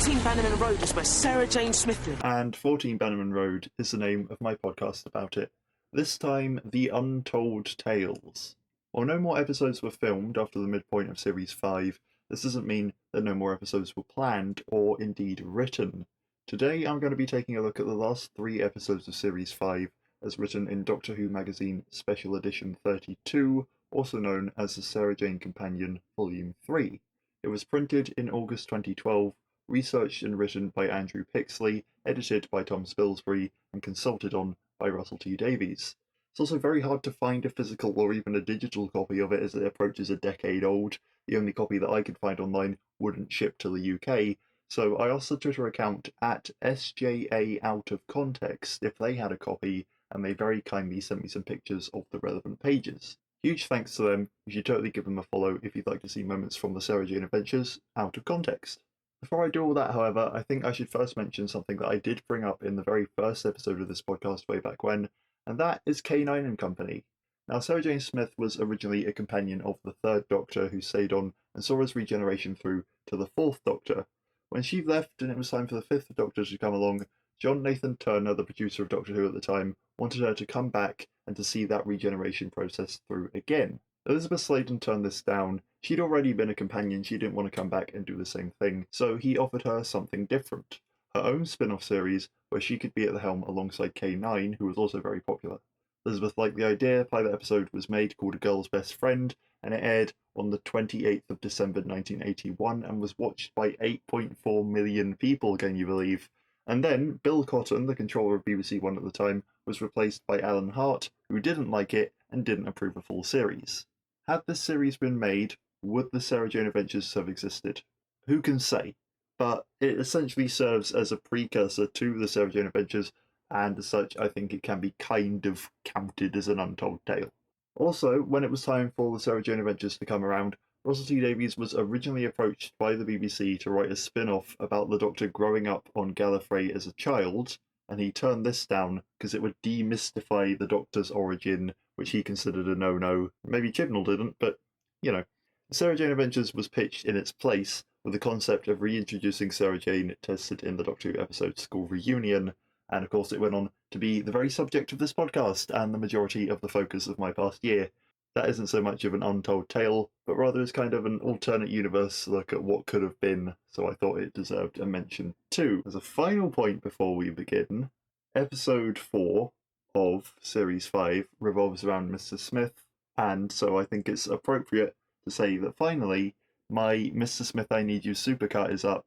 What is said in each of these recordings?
14 Bannerman Road is where Sarah Jane Smith lived. And 14 Bannerman Road is the name of my podcast about it. This time, The Untold Tales. While no more episodes were filmed after the midpoint of Series 5, this doesn't mean that no more episodes were planned or indeed written. Today I'm going to be taking a look at the last 3 episodes of Series 5 as written in Doctor Who Magazine Special Edition 32, also known as the Sarah Jane Companion Volume 3. It was printed in August 2012, researched and written by Andrew Pixley, edited by Tom Spilsbury, and consulted on by Russell T Davies. It's also very hard to find a physical or even a digital copy of it as it approaches a decade old. The only copy that I could find online wouldn't ship to the UK, so I asked the Twitter account at SJA Out of Context if they had a copy, and they very kindly sent me some pictures of the relevant pages. Huge thanks to them. You should totally give them a follow if you'd like to see moments from the Sarah Jane Adventures out of context. Before I do all that, however, I think I should first mention something that I did bring up in the very first episode of this podcast way back when, and that is K9 and Company. Now, Sarah Jane Smith was originally a companion of the Third Doctor who stayed on and saw his regeneration through to the Fourth Doctor. When she left and it was time for the Fifth Doctor to come along, John Nathan Turner, the producer of Doctor Who at the time, wanted her to come back and to see that regeneration process through again. Elizabeth Sladen turned this down. She'd already been a companion, she didn't want to come back and do the same thing, so he offered her something different. Her own spin-off series, where she could be at the helm alongside K9, who was also very popular. Elizabeth liked the idea. A pilot episode was made called A Girl's Best Friend, and it aired on the 28th of December 1981 and was watched by 8.4 million people, can you believe? And then Bill Cotton, the controller of BBC One at the time, was replaced by Alan Hart, who didn't like it and didn't approve a full series. Had this series been made, would the Sarah Jane Adventures have existed? Who can say? But it essentially serves as a precursor to the Sarah Jane Adventures, and as such I think it can be kind of counted as an untold tale. Also, when it was time for the Sarah Jane Adventures to come around, Russell T Davies was originally approached by the BBC to write a spin-off about the Doctor growing up on Gallifrey as a child, and he turned this down because it would demystify the Doctor's origin, which he considered a no-no. Maybe Chibnall didn't, but, you know. The Sarah Jane Adventures was pitched in its place, with the concept of reintroducing Sarah Jane tested in the Doctor Who episode School Reunion, and of course it went on to be the very subject of this podcast and the majority of the focus of my past year. That isn't so much of an untold tale, but rather is kind of an alternate universe look at what could have been, so I thought it deserved a mention too. As a final point before we begin, episode 4 of Series 5 revolves around Mr. Smith, and so I think it's appropriate to say that finally, my Mr. Smith I Need You supercut is up.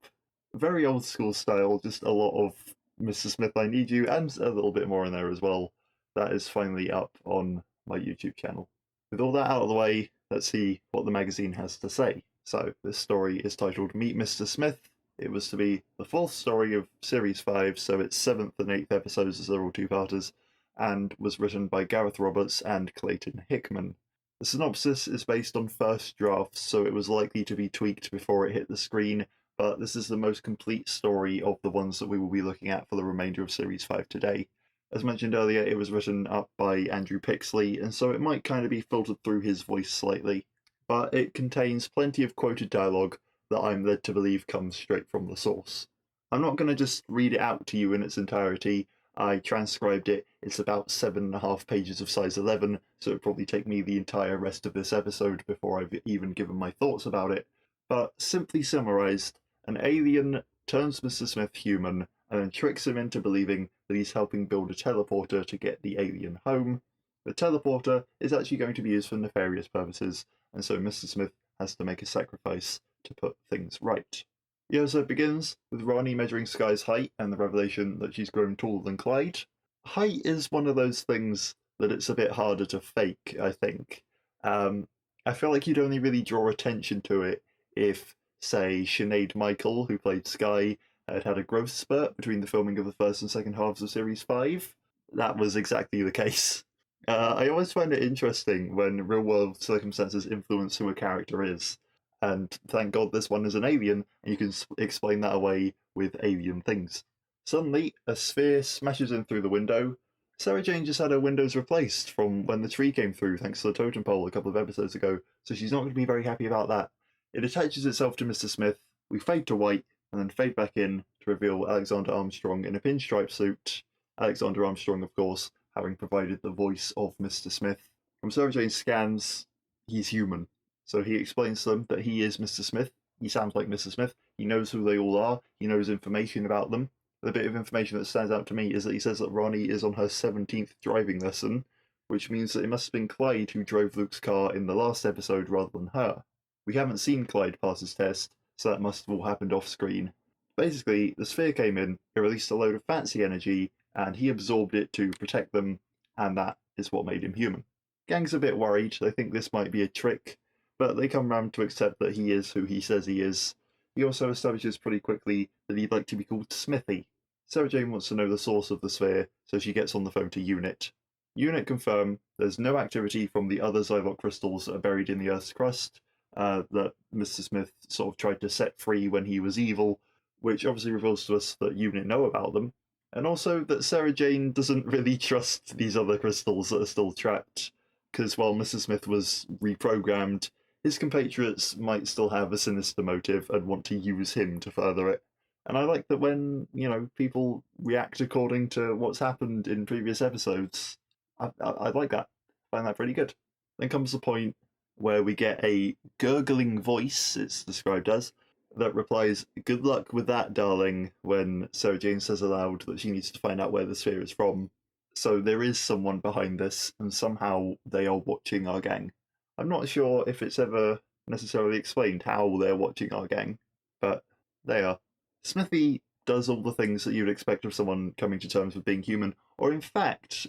Very old school style, just a lot of Mr. Smith I Need You, and a little bit more in there as well. That is finally up on my YouTube channel. With all that out of the way, let's see what the magazine has to say. So, this story is titled Meet Mr. Smith. It was to be the 4th story of Series 5, so it's 7th and 8th episodes as they're all two-parters, and was written by Gareth Roberts and Clayton Hickman. The synopsis is based on first drafts, so it was likely to be tweaked before it hit the screen, but this is the most complete story of the ones that we will be looking at for the remainder of Series 5 today. As mentioned earlier, it was written up by Andrew Pixley, and so it might kind of be filtered through his voice slightly, but it contains plenty of quoted dialogue that I'm led to believe comes straight from the source. I'm not going to just read it out to you in its entirety. I transcribed it. It's about 7.5 pages of size 11, so it'd probably take me the entire rest of this episode before I've even given my thoughts about it. But simply summarised, an alien turns Mr. Smith human and then tricks him into believing that he's helping build a teleporter to get the alien home. The teleporter is actually going to be used for nefarious purposes, and so Mr. Smith has to make a sacrifice to put things right. The episode begins with Rani measuring Sky's height and the revelation that she's grown taller than Clyde. Height is one of those things that it's a bit harder to fake, I think. I feel like you'd only really draw attention to it if, say, Sinead Michael, who played Sky, had a growth spurt between the filming of the first and second halves of Series 5. That was exactly the case. I always find it interesting when real-world circumstances influence who a character is. And thank God this one is an alien, and you can explain that away with alien things. Suddenly, a sphere smashes in through the window. Sarah Jane just had her windows replaced from when the tree came through thanks to the totem pole a couple of episodes ago, so she's not going to be very happy about that. It attaches itself to Mr. Smith. We fade to white. and then fade back in to reveal Alexander Armstrong in a pinstripe suit. Alexander Armstrong, of course, having provided the voice of Mr. Smith. From Sarah Jane's scans, he's human. So he explains to them that he is Mr. Smith. He sounds like Mr. Smith. He knows who they all are. He knows information about them. The bit of information that stands out to me is that he says that Ronnie is on her 17th driving lesson, which means that it must have been Clyde who drove Luke's car in the last episode rather than her. We haven't seen Clyde pass his test, so that must have all happened off screen. Basically, the sphere came in, it released a load of fancy energy, and he absorbed it to protect them, and that is what made him human. Gang's a bit worried, they think this might be a trick, but they come round to accept that he is who he says he is. He also establishes pretty quickly that he'd like to be called Smithy. Sarah Jane wants to know the source of the sphere, so she gets on the phone to Unit. Unit confirm there's no activity from the other Zylok crystals that are buried in the Earth's crust, that Mr. Smith sort of tried to set free when he was evil, which obviously reveals to us that Unit know about them, and also that Sarah Jane doesn't really trust these other crystals that are still trapped, because while Mr. Smith was reprogrammed, his compatriots might still have a sinister motive and want to use him to further it. And I like that when, people react according to what's happened in previous episodes. I like that. I find that pretty good. Then comes the point where we get a gurgling voice, it's described as, that replies, "Good luck with that, darling," when Sarah Jane says aloud that she needs to find out where the sphere is from. So there is someone behind this, and somehow they are watching our gang. I'm not sure if it's ever necessarily explained how they're watching our gang, but they are. Smithy does all the things that you'd expect of someone coming to terms with being human, or in fact,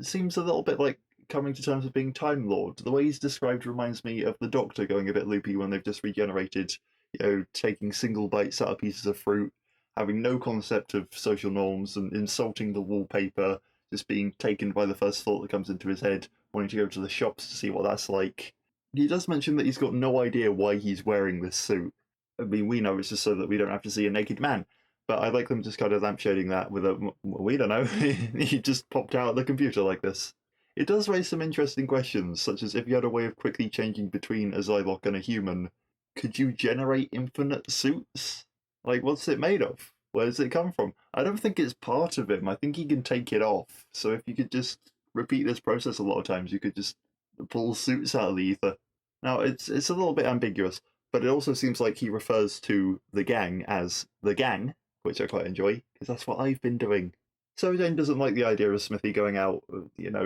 seems a little bit like coming to terms with being Time Lord. The way he's described reminds me of the Doctor going a bit loopy when they've just regenerated, taking single bites out of pieces of fruit, having no concept of social norms, and insulting the wallpaper, just being taken by the first thought that comes into his head, wanting to go to the shops to see what that's like. He does mention that he's got no idea why he's wearing this suit. I mean, we know it's just so that we don't have to see a naked man. But I like them just kind of lampshading that with a, we don't know, he just popped out of the computer like this. It does raise some interesting questions, such as if you had a way of quickly changing between a Zylok and a human, could you generate infinite suits? Like, what's it made of? Where does it come from? I don't think it's part of him. I think he can take it off. So if you could just repeat this process a lot of times, you could just pull suits out of the ether. Now, it's a little bit ambiguous, but it also seems like he refers to the gang as the gang, which I quite enjoy, because that's what I've been doing. Sarah Jane doesn't like the idea of Smithy going out,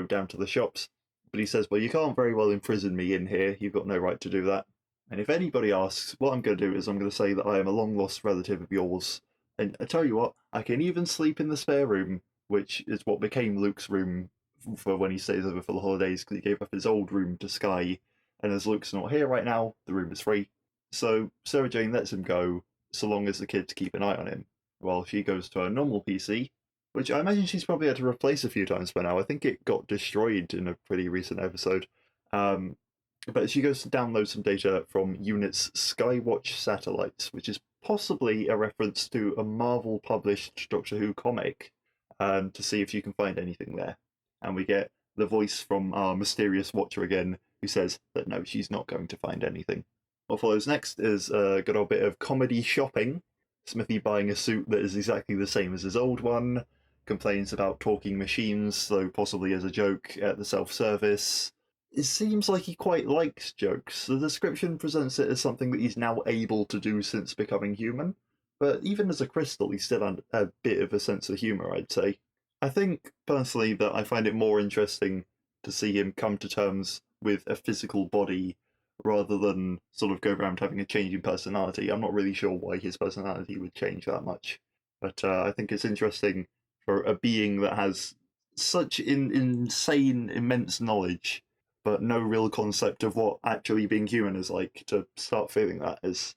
down to the shops, but he says, well, you can't very well imprison me in here, you've got no right to do that. And if anybody asks, what I'm going to do is I'm going to say that I am a long-lost relative of yours, and I tell you what, I can even sleep in the spare room, which is what became Luke's room for when he stays over for the holidays, because he gave up his old room to Sky, and as Luke's not here right now, the room is free. So Sarah Jane lets him go, so long as the kids keep an eye on him, while she goes to her normal PC, which I imagine she's probably had to replace a few times by now. I think it got destroyed in a pretty recent episode. But she goes to download some data from Unit's Skywatch satellites, which is possibly a reference to a Marvel-published Doctor Who comic, to see if you can find anything there. And we get the voice from our mysterious Watcher again, who says that no, she's not going to find anything. What follows next is a good old bit of comedy shopping. Smithy buying a suit that is exactly the same as his old one, complains about talking machines, though possibly as a joke, at the self-service. It seems like he quite likes jokes. The description presents it as something that he's now able to do since becoming human, but even as a crystal, he still had a bit of a sense of humour, I'd say. I think, personally, that I find it more interesting to see him come to terms with a physical body rather than sort of go around having a change in personality. I'm not really sure why his personality would change that much, but I think it's interesting for a being that has such insane, immense knowledge, but no real concept of what actually being human is like, to start feeling that is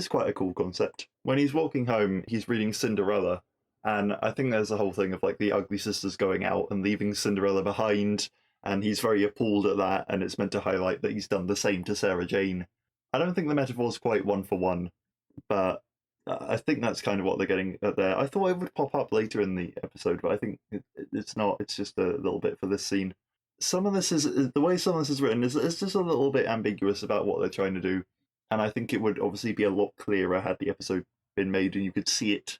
quite a cool concept. When he's walking home, he's reading Cinderella, and I think there's a whole thing of like the ugly sisters going out and leaving Cinderella behind, and he's very appalled at that, and it's meant to highlight that he's done the same to Sarah Jane. I don't think the metaphor's quite one for one, but I think that's kind of what they're getting at there. I thought it would pop up later in the episode, but I think it's not. It's just a little bit for this scene. Some of this is, the way some of this is written is just a little bit ambiguous about what they're trying to do, and I think it would obviously be a lot clearer had the episode been made and you could see it,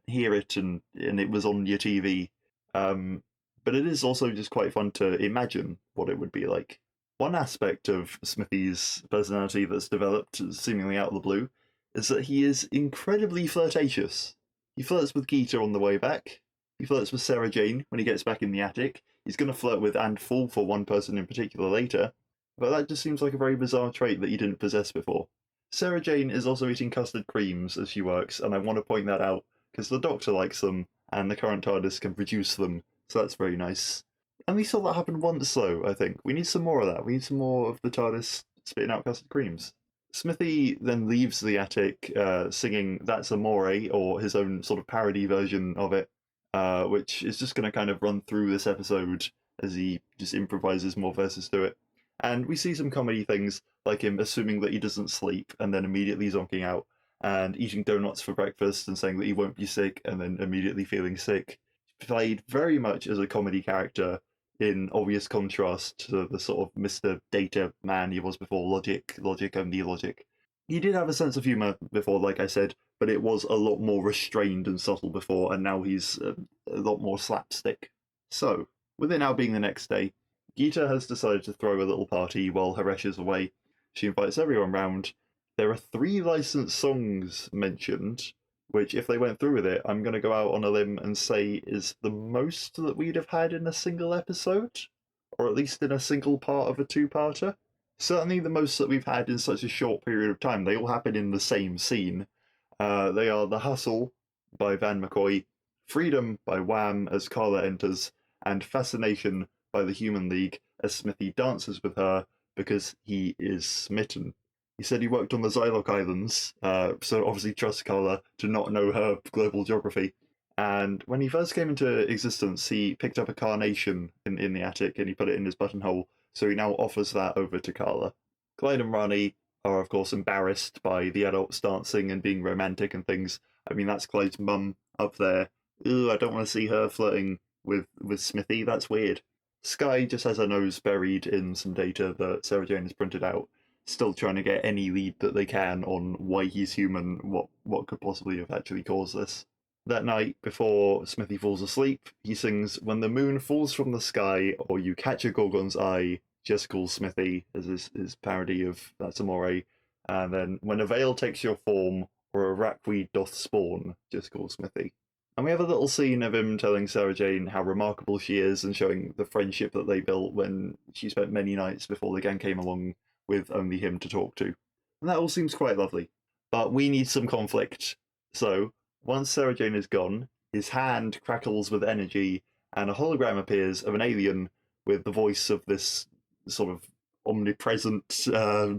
hear it, and it was on your TV. But it is also just quite fun to imagine what it would be like. One aspect of Smithy's personality that's developed seemingly out of the blue is that he is incredibly flirtatious. He flirts with Geeta on the way back. He flirts with Sarah Jane when he gets back in the attic. He's going to flirt with and fall for one person in particular later. But that just seems like a very bizarre trait that he didn't possess before. Sarah Jane is also eating custard creams as she works, and I want to point that out because the Doctor likes them, and the current TARDIS can produce them, so that's very nice. And we saw that happen once, though, I think. We need some more of that. We need some more of the TARDIS spitting out custard creams. Smithy then leaves the attic singing That's Amore, or his own sort of parody version of it, which is just going to kind of run through this episode as he just improvises more verses to it. And we see some comedy things, like him assuming that he doesn't sleep and then immediately zonking out, and eating donuts for breakfast and saying that he won't be sick and then immediately feeling sick. Played very much as a comedy character, in obvious contrast to the sort of Mr. Data man he was before, logic, only logic. He did have a sense of humour before, like I said, but it was a lot more restrained and subtle before, and now he's a lot more slapstick. So, with it now being the next day, Geeta has decided to throw a little party while Haresh is away. She invites everyone round. There are 3 licensed songs mentioned, which, if they went through with it, I'm going to go out on a limb and say is the most that we'd have had in a single episode, or at least in a single part of a 2-parter. Certainly the most that we've had in such a short period of time. They all happen in the same scene. They are The Hustle by Van McCoy, Freedom by Wham as Carla enters, and Fascination by the Human League as Smithy dances with her because he is smitten. He said he worked on the Xyloc Islands, so obviously trusts Carla to not know her global geography. And when he first came into existence, he picked up a carnation in the attic and he put it in his buttonhole, so he now offers that over to Carla. Clyde and Rani are, of course, embarrassed by the adults dancing and being romantic and things. I mean, that's Clyde's mum up there. Ew, I don't want to see her flirting with Smithy, that's weird. Sky just has her nose buried in some data that Sarah Jane has printed out, still trying to get any lead that they can on why he's human, what could possibly have actually caused this. That night, before Smithy falls asleep, he sings When the Moon Falls from the Sky or You Catch a Gorgon's Eye, Just Call Smithy, as his parody of That's Amore, and then When a Veil Takes Your Form or a Rackweed Doth Spawn, Just Call Smithy. And we have a little scene of him telling Sarah Jane how remarkable she is and showing the friendship that they built when she spent many nights before the gang came along with only him to talk to. And that all seems quite lovely. But we need some conflict. So, once Sarah Jane is gone, his hand crackles with energy, and a hologram appears of an alien with the voice of this sort of omnipresent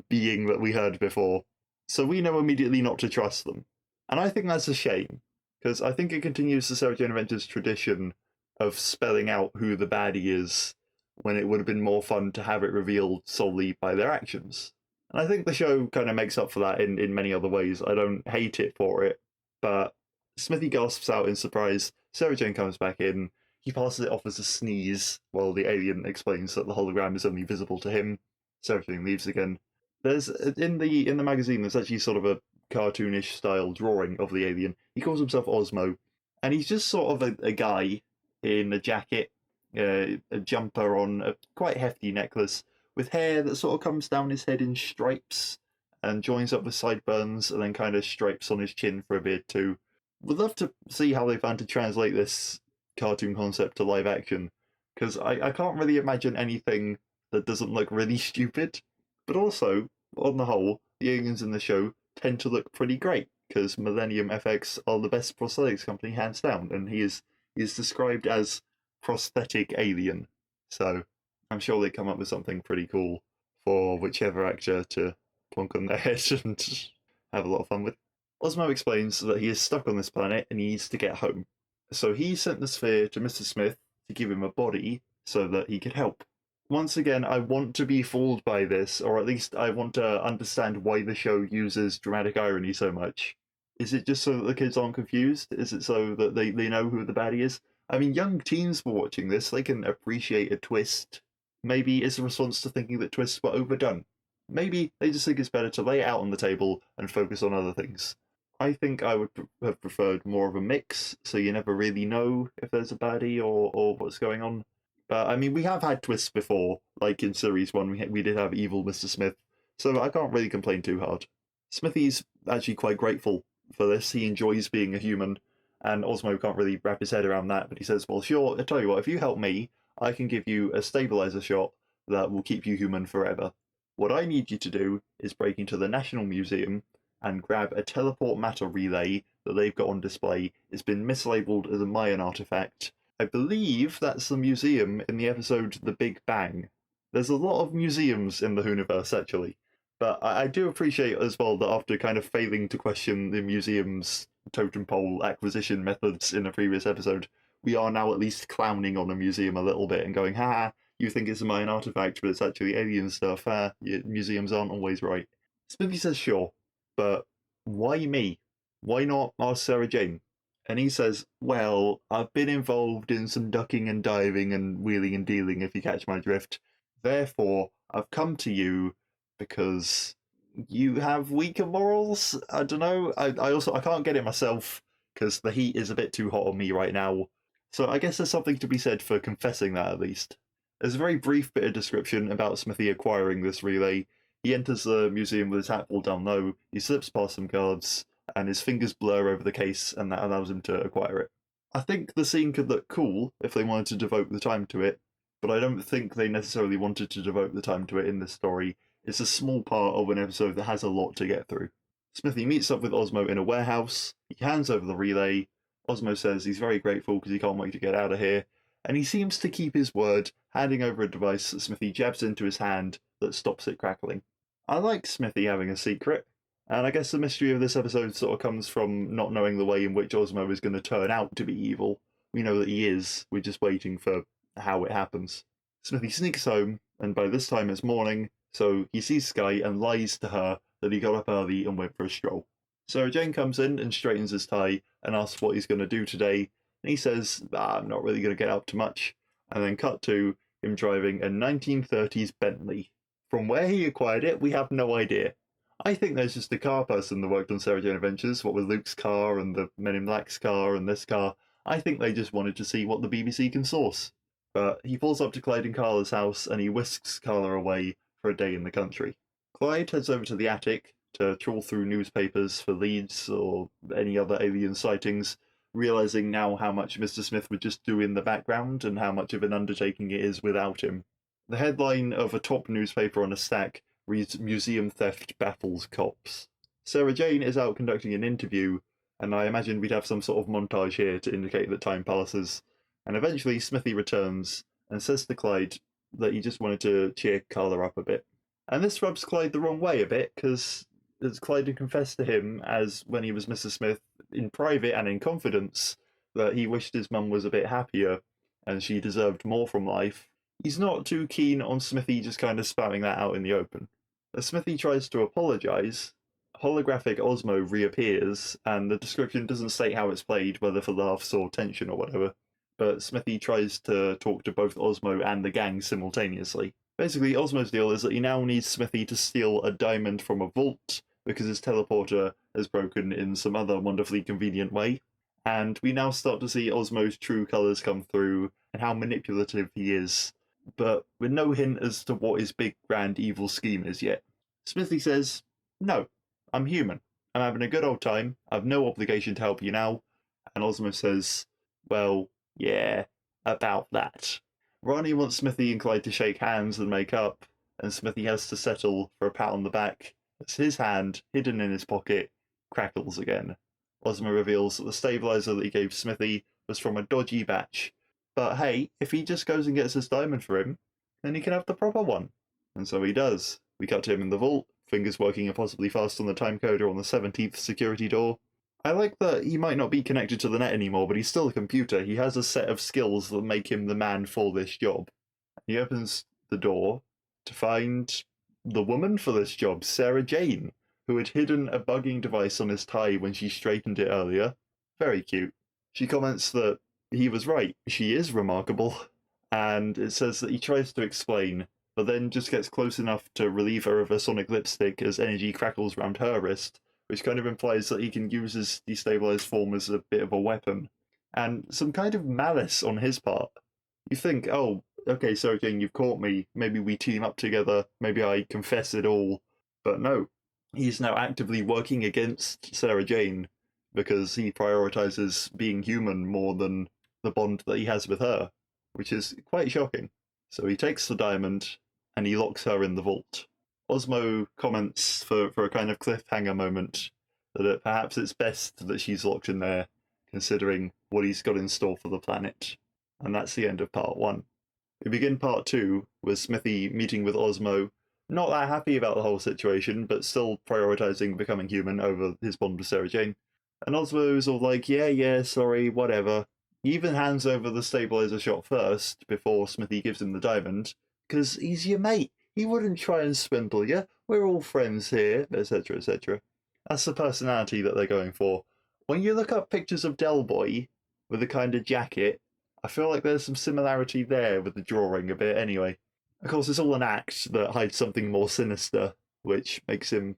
being that we heard before. So we know immediately not to trust them. And I think that's a shame, because I think it continues the Sarah Jane Adventures tradition of spelling out who the baddie is when it would have been more fun to have it revealed solely by their actions. And I think the show kind of makes up for that in many other ways. I don't hate it for it, but Smithy gasps out in surprise. Sarah Jane comes back in. He passes it off as a sneeze, while the alien explains that the hologram is only visible to him. Sarah Jane leaves again. There's in the magazine. There's actually sort of a cartoonish style drawing of the alien. He calls himself Osmo, and he's just sort of a guy in a jacket, a jumper on, a quite hefty necklace, with hair that sort of comes down his head in stripes and joins up with sideburns and then kind of stripes on his chin for a beard too. Would love to see how they plan to translate this cartoon concept to live action, because I can't really imagine anything that doesn't look really stupid. But also, on the whole, the aliens in the show tend to look pretty great, because Millennium FX are the best prosthetics company hands down, and he is described as prosthetic alien. So I'm sure they come up with something pretty cool for whichever actor to plonk on their head and have a lot of fun with. Osmo explains that he is stuck on this planet and he needs to get home. So he sent the sphere to Mr. Smith to give him a body so that he could help. Once again, I want to be fooled by this, or at least I want to understand why the show uses dramatic irony so much. Is it just so that the kids aren't confused? Is it so that they know who the baddie is? I mean, young teens were watching this, they can appreciate a twist. Maybe it's a response to thinking that twists were overdone. Maybe they just think it's better to lay it out on the table and focus on other things. I think I would have preferred more of a mix, so you never really know if there's a baddie or what's going on. But I mean, we have had twists before, like in series one, we did have evil Mr. Smith, so I can't really complain too hard. Smithy's actually quite grateful for this. He enjoys being a human, and Osmo can't really wrap his head around that. But he says, "Well, sure. I tell you what, if you help me, I can give you a stabilizer shot that will keep you human forever. What I need you to do is break into the National Museum and grab a teleport matter relay that they've got on display. It's been mislabeled as a Mayan artifact. I believe that's the museum in the episode The Big Bang. There's a lot of museums in the Hooniverse, actually. But I do appreciate as well that after kind of failing to question the museum's totem pole acquisition methods in a previous episode, we are now at least clowning on a museum a little bit and going, ha, you think it's a Mayan artifact, but it's actually alien stuff. Museums aren't always right. Smithy says, sure, but why me? Why not ask Sarah Jane? And he says, well, I've been involved in some ducking and diving and wheeling and dealing, if you catch my drift. Therefore, I've come to you because you have weaker morals. I don't know. I can't get it myself because the heat is a bit too hot on me right now. So I guess there's something to be said for confessing that at least. There's a very brief bit of description about Smithy acquiring this relay. He enters the museum with his hat pulled down low, he slips past some guards, and his fingers blur over the case, and that allows him to acquire it. I think the scene could look cool if they wanted to devote the time to it, but I don't think they necessarily wanted to devote the time to it in this story. It's a small part of an episode that has a lot to get through. Smithy meets up with Osmo in a warehouse, he hands over the relay, Osmo says he's very grateful because he can't wait to get out of here, and he seems to keep his word, handing over a device that Smithy jabs into his hand that stops it crackling. I like Smithy having a secret, and I guess the mystery of this episode sort of comes from not knowing the way in which Osmo is going to turn out to be evil. We know that he is, we're just waiting for how it happens. Smithy sneaks home, and by this time it's morning, so he sees Sky and lies to her that he got up early and went for a stroll. Sarah Jane comes in and straightens his tie and asks what he's going to do today, and he says, I'm not really going to get up to much, and then cut to him driving a 1930s Bentley. From where he acquired it, we have no idea. I think there's just a car person that worked on Sarah Jane Adventures, what with Luke's car and the Men in Black's car and this car. I think they just wanted to see what the BBC can source. But he pulls up to Clyde and Carla's house and he whisks Carla away for a day in the country. Clyde heads over to the attic to trawl through newspapers for leads or any other alien sightings, realizing now how much Mr. Smith would just do in the background and how much of an undertaking it is without him. The headline of a top newspaper on a stack reads Museum Theft Baffles Cops. Sarah Jane is out conducting an interview, and I imagine we'd have some sort of montage here to indicate that time passes. And eventually Smithy returns and says to Clyde that he just wanted to cheer Carla up a bit. And this rubs Clyde the wrong way a bit, because as Clyde had confessed to him, as when he was Mr. Smith, in private and in confidence, that he wished his mum was a bit happier and she deserved more from life. He's not too keen on Smithy just kind of spouting that out in the open. As Smithy tries to apologise, holographic Osmo reappears, and the description doesn't state how it's played, whether for laughs or tension or whatever, but Smithy tries to talk to both Osmo and the gang simultaneously. Basically, Osmo's deal is that he now needs Smithy to steal a diamond from a vault, because his teleporter has broken in some other wonderfully convenient way, and we now start to see Osmo's true colours come through, and how manipulative he is, but with no hint as to what his big grand evil scheme is yet. Smithy says, no, I'm human. I'm having a good old time. I've no obligation to help you now. And Osmo says, well, yeah, about that. Ronnie wants Smithy and Clyde to shake hands and make up, and Smithy has to settle for a pat on the back as his hand, hidden in his pocket, crackles again. Osmo reveals that the stabilizer that he gave Smithy was from a dodgy batch. But hey, if he just goes and gets his diamond for him, then he can have the proper one. And so he does. We cut to him in the vault, fingers working impossibly fast on the timecoder on the 17th security door. I like that he might not be connected to the net anymore, but he's still a computer. He has a set of skills that make him the man for this job. He opens the door to find the woman for this job, Sarah Jane, who had hidden a bugging device on his tie when she straightened it earlier. Very cute. She comments that he was right, she is remarkable, and it says that he tries to explain, but then just gets close enough to relieve her of her sonic lipstick as energy crackles round her wrist, which kind of implies that he can use his destabilized form as a bit of a weapon. And some kind of malice on his part. You think, oh, okay, Sarah Jane, you've caught me. Maybe we team up together. Maybe I confess it all. But no, he's now actively working against Sarah Jane because he prioritizes being human more than the bond that he has with her, which is quite shocking. So he takes the diamond and he locks her in the vault. Osmo comments for a kind of cliffhanger moment that perhaps it's best that she's locked in there, considering what he's got in store for the planet. And that's the end of part 1. We begin part 2 with Smithy meeting with Osmo, not that happy about the whole situation, but still prioritizing becoming human over his bond with Sarah Jane. And Osmo's all like, yeah, sorry, whatever. He even hands over the stabilizer shot first, before Smithy gives him the diamond, because he's your mate. He wouldn't try and swindle you. We're all friends here, etc., etc. That's the personality that they're going for. When you look up pictures of Del Boy with a kind of jacket, I feel like there's some similarity there with the drawing a bit anyway. Of course, it's all an act that hides something more sinister, which makes him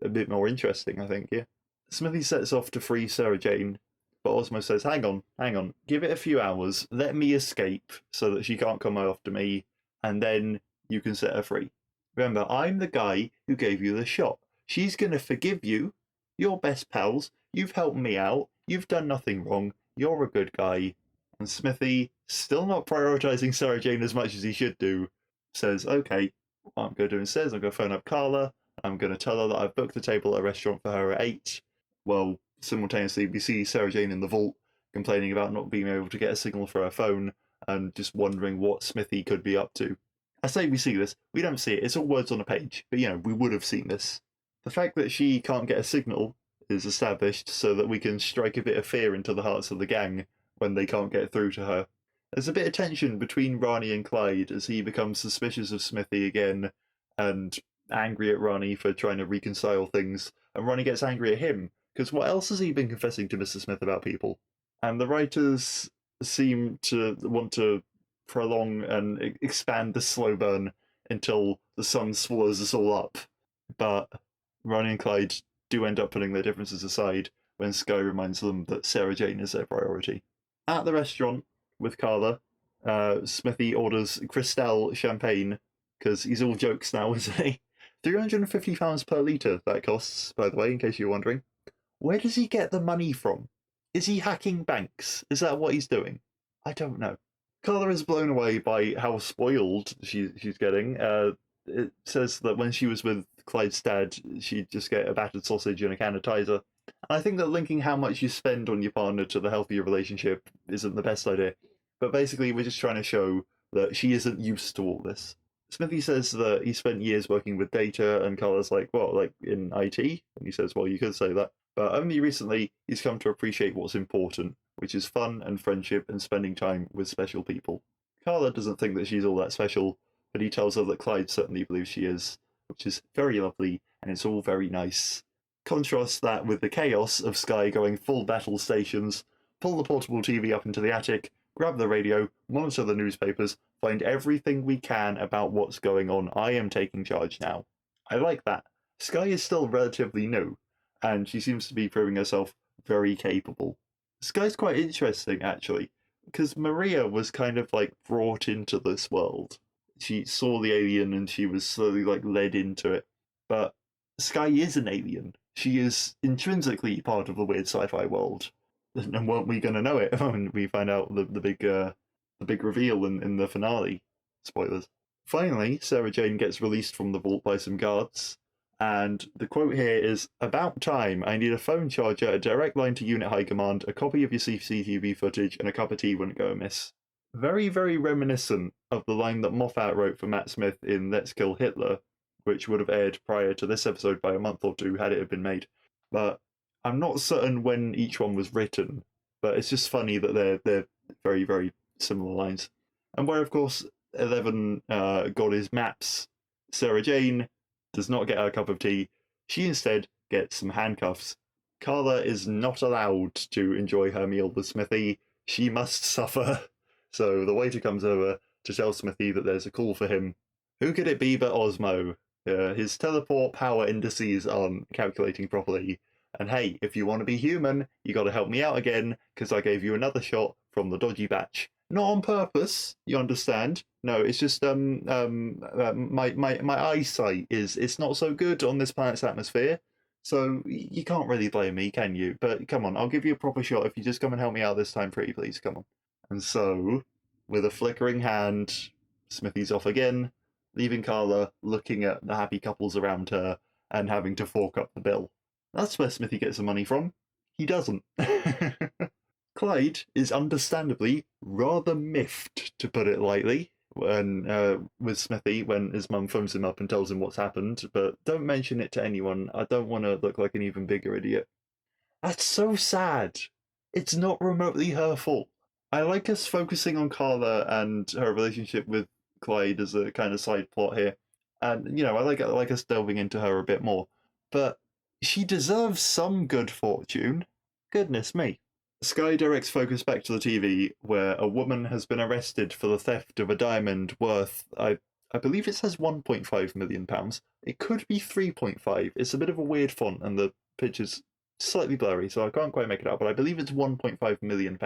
a bit more interesting, I think, yeah. Smithy sets off to free Sarah Jane, but Osmo says, hang on, give it a few hours, let me escape so that she can't come after me, and then you can set her free. Remember, I'm the guy who gave you the shot. She's going to forgive you. You're best pals. You've helped me out. You've done nothing wrong. You're a good guy. And Smithy, still not prioritizing Sarah Jane as much as he should do, says, okay, what I'm going to do instead is I'm going to phone up Carla. I'm going to tell her that I've booked a table at a restaurant for her at 8. Well, simultaneously, we see Sarah Jane in the vault complaining about not being able to get a signal for her phone and just wondering what Smithy could be up to. I say we see this, we don't see it, it's all words on a page, but we would have seen this. The fact that she can't get a signal is established so that we can strike a bit of fear into the hearts of the gang when they can't get through to her. There's a bit of tension between Rani and Clyde as he becomes suspicious of Smithy again and angry at Rani for trying to reconcile things, and Rani gets angry at him, because what else has he been confessing to Mr. Smith about people? And the writers seem to want to prolong and expand the slow burn until the sun swallows us all up. But Ronnie and Clyde do end up putting their differences aside when Sky reminds them that Sarah Jane is their priority. At the restaurant with Carla, Smithy orders Cristal champagne, because he's all jokes now, isn't he? £350 per litre that costs, by the way, in case you're wondering. Where does he get the money from? Is he hacking banks? Is that what he's doing? I don't know. Carla is blown away by how spoiled she's getting. It says that when she was with Clyde's dad, she'd just get a battered sausage and a can of Tizer. And I think that linking how much you spend on your partner to the health of your relationship isn't the best idea. But basically, we're just trying to show that she isn't used to all this. Smithy says that he spent years working with data, and Carla's like, what, like in IT? And he says, well, you could say that. But only recently, he's come to appreciate what's important, which is fun and friendship and spending time with special people. Carla doesn't think that she's all that special, but he tells her that Clyde certainly believes she is, which is very lovely, and it's all very nice. Contrast that with the chaos of Sky going full battle stations, pull the portable TV up into the attic, grab the radio, monitor the newspapers, find everything we can about what's going on. I am taking charge now. I like that. Sky is still relatively new, and she seems to be proving herself very capable. Sky's quite interesting, actually, because Maria was kind of like brought into this world. She saw the alien and she was slowly like led into it. But Sky is an alien. She is intrinsically part of the weird sci-fi world. And weren't we going to know it when we find out the big reveal in the finale? Spoilers. Finally, Sarah Jane gets released from the vault by some guards. And the quote here is, "About time. I need a phone charger, a direct line to unit high command, a copy of your CCTV footage, and a cup of tea wouldn't go amiss." Very, very reminiscent of the line that Moffat wrote for Matt Smith in Let's Kill Hitler, which would have aired prior to this episode by a month or two had it have been made. But I'm not certain when each one was written, but it's just funny that they're very, very similar lines. And where, of course, Eleven got his maps, Sarah Jane does not get her cup of tea. She instead gets some handcuffs. Carla is not allowed to enjoy her meal with Smithy. She must suffer. So the waiter comes over to tell Smithy that there's a call for him. Who could it be but Osmo? His teleport power indices aren't calculating properly. And hey, if you want to be human, you got to help me out again, because I gave you another shot from the dodgy batch. Not on purpose, you understand? No, it's just my eyesight is it's not so good on this planet's atmosphere, so you can't really blame me, can you? But come on, I'll give you a proper shot if you just come and help me out this time, pretty please. Come on. And so, with a flickering hand, Smithy's off again, leaving Carla looking at the happy couples around her and having to fork up the bill. That's where Smithy gets the money from. He doesn't. Clyde is understandably rather miffed, to put it lightly, when with Smithy when his mum phones him up and tells him what's happened, but don't mention it to anyone. I don't want to look like an even bigger idiot. That's so sad. It's not remotely her fault. I like us focusing on Carla and her relationship with Clyde as a kind of side plot here, and I like us delving into her a bit more. But she deserves some good fortune. Goodness me. Sky directs focus back to the TV, where a woman has been arrested for the theft of a diamond worth, I believe it says £1.5 million. It could be 3.5. It's a bit of a weird font, and the picture's slightly blurry, so I can't quite make it out, but I believe it's £1.5 million.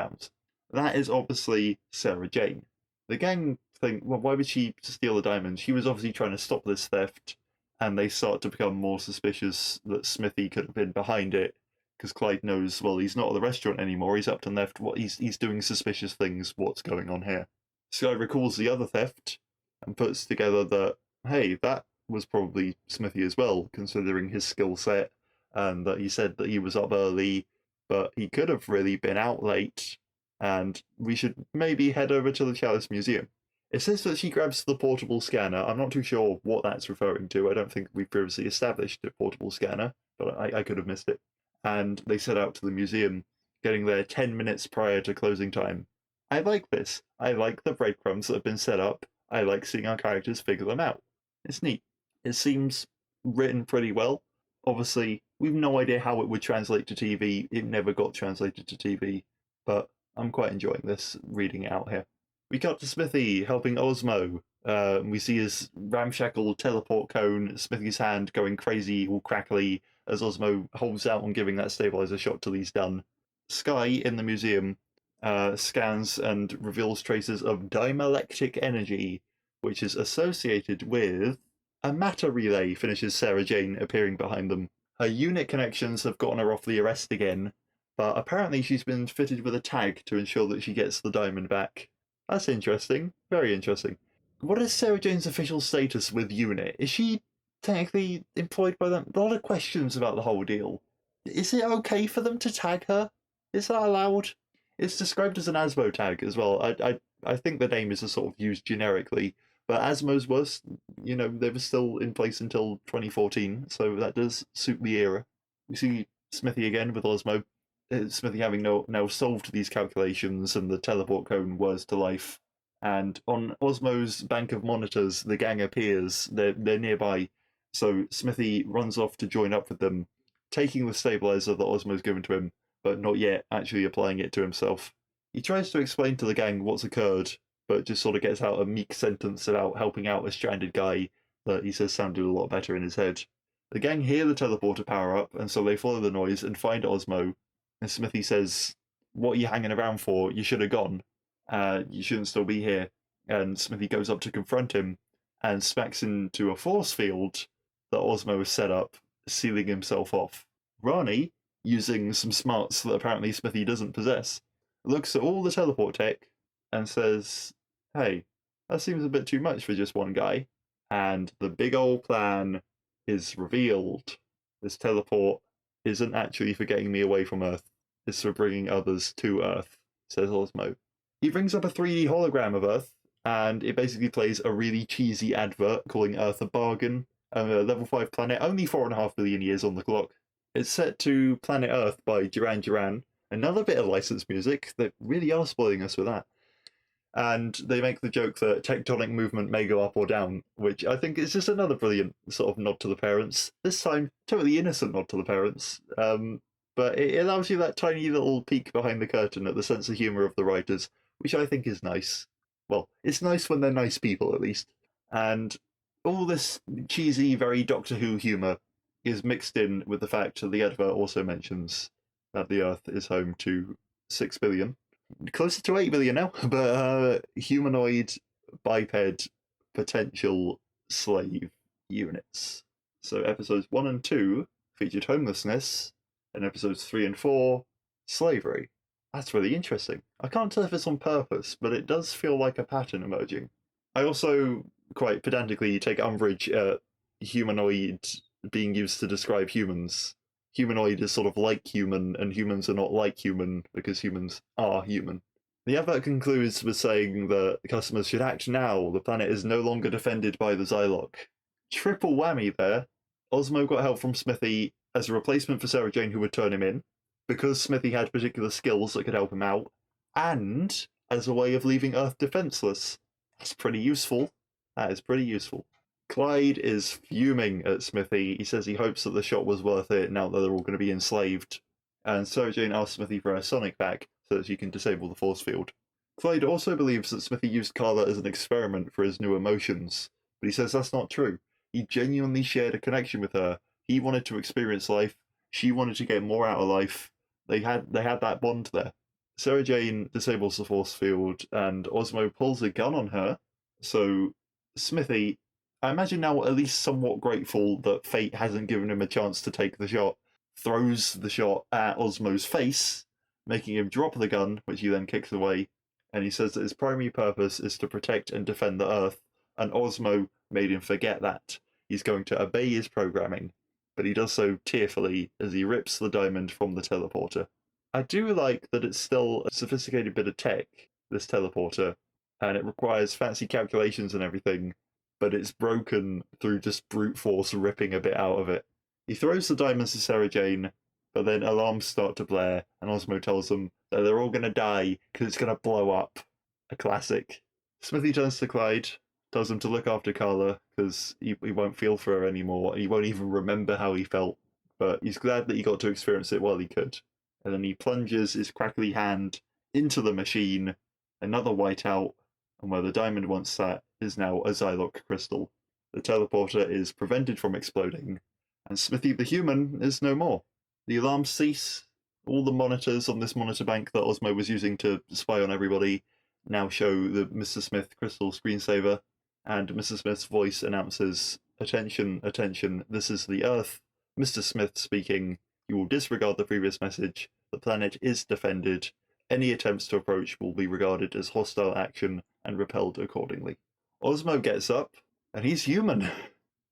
That is obviously Sarah Jane. The gang think, well, why would she steal the diamond? She was obviously trying to stop this theft, and they start to become more suspicious that Smithy could have been behind it, because Clyde knows, well, he's not at the restaurant anymore, he's up and left, he's doing suspicious things, what's going on here? Sky recalls the other theft, and puts together that, hey, that was probably Smithy as well, considering his skill set, and that he said that he was up early, but he could have really been out late, and we should maybe head over to the Chalice Museum. It says that she grabs the portable scanner. I'm not too sure what that's referring to. I don't think we've previously established a portable scanner, but I could have missed it. And they set out to the museum, getting there 10 minutes prior to closing time. I like this. I like the breadcrumbs that have been set up. I like seeing our characters figure them out. It's neat. It seems written pretty well. Obviously, we've no idea how it would translate to TV. It never got translated to TV, but I'm quite enjoying this, reading it out here. We cut to Smithy helping Osmo. We see his ramshackle teleport cone, Smithy's hand going crazy, all crackly, as Osmo holds out on giving that stabilizer shot till he's done. Sky, in the museum, scans and reveals traces of dimelectric energy, which is associated with a matter relay, finishes Sarah Jane, appearing behind them. Her unit connections have gotten her off the arrest again, but apparently she's been fitted with a tag to ensure that she gets the diamond back. That's interesting. Very interesting. What is Sarah Jane's official status with UNIT? Is she technically employed by them? A lot of questions about the whole deal. Is it okay for them to tag her? Is that allowed? It's described as an ASMO tag as well. I think the name is sort of used generically, but ASMO's was, they were still in place until 2014, so that does suit the era. We see Smithy again with Osmo. Smithy having now solved these calculations and the teleport cone whirs to life. And on Osmo's bank of monitors, the gang appears. They're nearby. So Smithy runs off to join up with them, taking the stabilizer that Osmo's given to him, but not yet actually applying it to himself. He tries to explain to the gang what's occurred, but just sort of gets out a meek sentence about helping out a stranded guy that he says sounded a lot better in his head. The gang hear the teleporter power up, and so they follow the noise and find Osmo. And Smithy says, "What are you hanging around for? You should have gone. You shouldn't still be here." And Smithy goes up to confront him and smacks into a force field that Osmo has set up, sealing himself off. Rani, using some smarts that apparently Smithy doesn't possess, looks at all the teleport tech and says, "Hey, that seems a bit too much for just one guy." And the big old plan is revealed. This teleport isn't actually for getting me away from Earth. It's for bringing others to Earth, says Osmo. He brings up a 3D hologram of Earth, and it basically plays a really cheesy advert calling Earth a bargain. A level 5 planet, only 4.5 billion years on the clock. It's set to Planet Earth by Duran Duran. Another bit of licensed music. They really are spoiling us with that. And they make the joke that tectonic movement may go up or down, which I think is just another brilliant sort of nod to the parents. This time, totally innocent nod to the parents. But it allows you that tiny little peek behind the curtain at the sense of humour of the writers, which I think is nice. Well, it's nice when they're nice people, at least. And all this cheesy, very Doctor Who humour is mixed in with the fact that the advert also mentions that the Earth is home to 6 billion, closer to 8 billion now, but humanoid, biped, potential slave units. So episodes 1 and 2 featured homelessness, and episodes 3 and 4, slavery. That's really interesting. I can't tell if it's on purpose, but it does feel like a pattern emerging. I also quite pedantically take umbrage at humanoid being used to describe humans. Humanoid is sort of like human, and humans are not like human because humans are human. The advert concludes with saying that customers should act now. The planet is no longer defended by the Zylok. Triple whammy there. Osmo got help from Smithy as a replacement for Sarah Jane, who would turn him in, because Smithy had particular skills that could help him out, and as a way of leaving Earth defenseless. That's pretty useful. That is pretty useful. Clyde is fuming at Smithy. He says he hopes that the shot was worth it now that they're all going to be enslaved. And Sarah Jane asks Smithy for her sonic back so that she can disable the force field. Clyde also believes that Smithy used Carla as an experiment for his new emotions, but he says that's not true. He genuinely shared a connection with her. He wanted to experience life. She wanted to get more out of life. They had that bond there. Sarah Jane disables the force field, and Osmo pulls a gun on her. So Smithy, I imagine now at least somewhat grateful that fate hasn't given him a chance to take the shot, throws the shot at Osmo's face, making him drop the gun, which he then kicks away. And he says that his primary purpose is to protect and defend the Earth, and Osmo made him forget that. He's going to obey his programming, but he does so tearfully as he rips the diamond from the teleporter. I do like that it's still a sophisticated bit of tech, this teleporter, and it requires fancy calculations and everything, but it's broken through just brute force ripping a bit out of it. He throws the diamonds to Sarah Jane, but then alarms start to blare, and Osmo tells them that they're all going to die because it's going to blow up. A classic. Smithy turns to Clyde, tells him to look after Carla because he won't feel for her anymore. He won't even remember how he felt, but he's glad that he got to experience it while he could. And then he plunges his crackly hand into the machine, another whiteout, and where the diamond once sat is now a Zylok crystal. The teleporter is prevented from exploding, and Smithy the human is no more. The alarms cease. All the monitors on this monitor bank that Osmo was using to spy on everybody now show the Mr. Smith crystal screensaver, and Mr. Smith's voice announces, "Attention, attention, this is the Earth. Mr. Smith speaking. You will disregard the previous message. The planet is defended. Any attempts to approach will be regarded as hostile action and repelled accordingly." Osmo gets up, and he's human.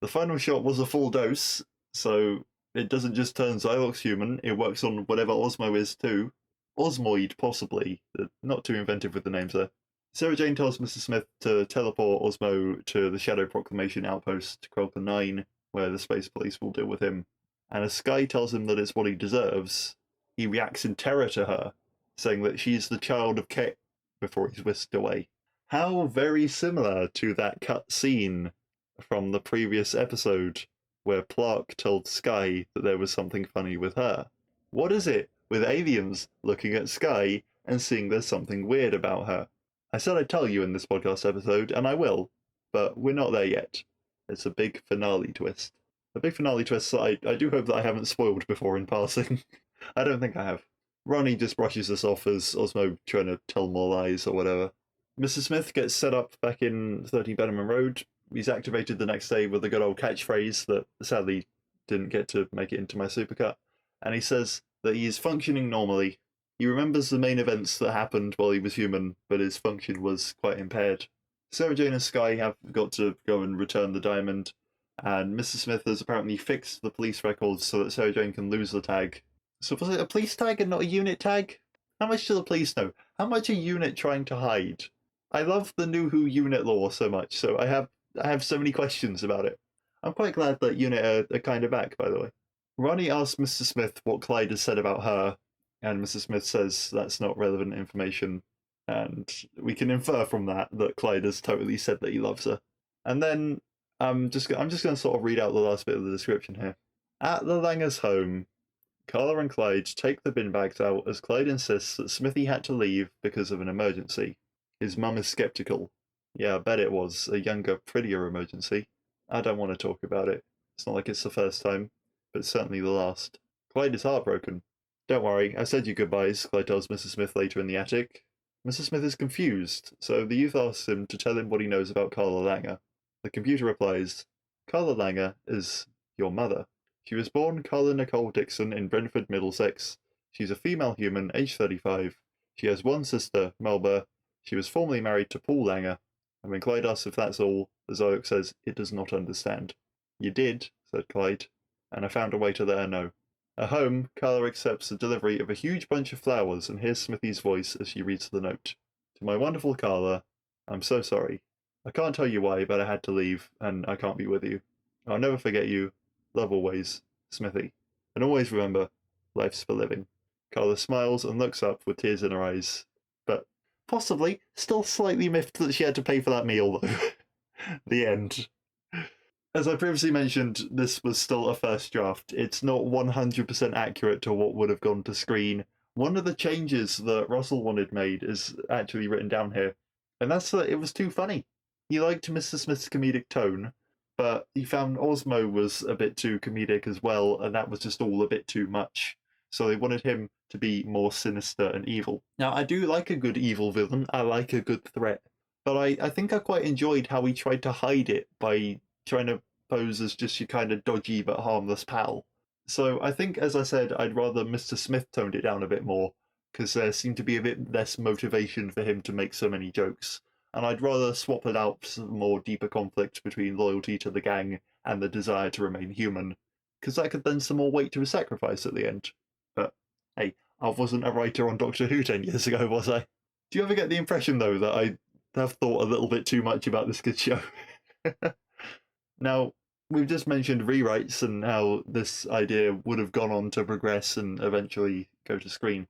The final shot was a full dose, so it doesn't just turn Zylox human, it works on whatever Osmo is too. Osmoid, possibly. Not too inventive with the names there. Sarah Jane tells Mr. Smith to teleport Osmo to the Shadow Proclamation outpost, Krelka 9, where the space police will deal with him. And as Sky tells him that it's what he deserves, he reacts in terror to her, saying that she's the child of Ket before he's whisked away. How very similar to that cut scene from the previous episode where Plark told Sky that there was something funny with her. What is it with aliens looking at Sky and seeing there's something weird about her? I said I'd tell you in this podcast episode, and I will, but we're not there yet. It's a big finale twist. A big finale twist that I do hope that I haven't spoiled before in passing. I don't think I have. Ronnie just brushes this off as Osmo trying to tell more lies or whatever. Mr. Smith gets set up back in 13 Bannerman Road. He's activated the next day with a good old catchphrase that sadly didn't get to make it into my supercut. And he says that he is functioning normally. He remembers the main events that happened while he was human, but his function was quite impaired. Sarah Jane and Sky have got to go and return the diamond, and Mr. Smith has apparently fixed the police records so that Sarah Jane can lose the tag. So was it a police tag and not a unit tag? How much do the police know? How much are unit trying to hide? I love the new Who unit lore so much, so I have so many questions about it. I'm quite glad that unit are kind of back, by the way. Ronnie asks Mr. Smith what Clyde has said about her, and Mr. Smith says that's not relevant information, and we can infer from that Clyde has totally said that he loves her. And then I'm just going to sort of read out the last bit of the description here. At the Langers' home, Carla and Clyde take the bin bags out as Clyde insists that Smithy had to leave because of an emergency. His mum is skeptical. Yeah, I bet it was a younger, prettier emergency. I don't want to talk about it. It's not like it's the first time, but it's certainly the last. Clyde is heartbroken. Don't worry, I said your goodbyes, Clyde tells Mrs. Smith later in the attic. Mrs. Smith is confused, so the youth asks him to tell him what he knows about Carla Langer. The computer replies, Carla Langer is your mother. She was born Carla Nicole Dixon in Brentford, Middlesex. She's a female human, age 35. She has one sister, Melba. She was formerly married to Paul Langer. And when Clyde asks if that's all, the Zoic says it does not understand. You did, said Clyde, and I found a way to let her know. At home, Carla accepts the delivery of a huge bunch of flowers and hears Smithy's voice as she reads the note. To my wonderful Carla, I'm so sorry. I can't tell you why, but I had to leave, and I can't be with you. I'll never forget you. Love always, Smithy. And always remember, life's for living. Carla smiles and looks up with tears in her eyes, but possibly still slightly miffed that she had to pay for that meal, though. The end. As I previously mentioned, this was still a first draft. It's not 100% accurate to what would have gone to screen. One of the changes that Russell wanted made is actually written down here, and that's that it was too funny. He liked Mr. Smith's comedic tone, but he found Osmo was a bit too comedic as well, and that was just all a bit too much. So they wanted him to be more sinister and evil. Now, I do like a good evil villain, I like a good threat, but I think I quite enjoyed how he tried to hide it by trying to pose as just your kind of dodgy but harmless pal. So I think, as I said, I'd rather Mr. Smith toned it down a bit more, because there seemed to be a bit less motivation for him to make so many jokes. And I'd rather swap it out for some more deeper conflict between loyalty to the gang and the desire to remain human, because that could lend some more weight to his sacrifice at the end. But hey, I wasn't a writer on Doctor Who 10 years ago, was I? Do you ever get the impression, though, that I have thought a little bit too much about this kid's show? Now, we've just mentioned rewrites and how this idea would have gone on to progress and eventually go to screen.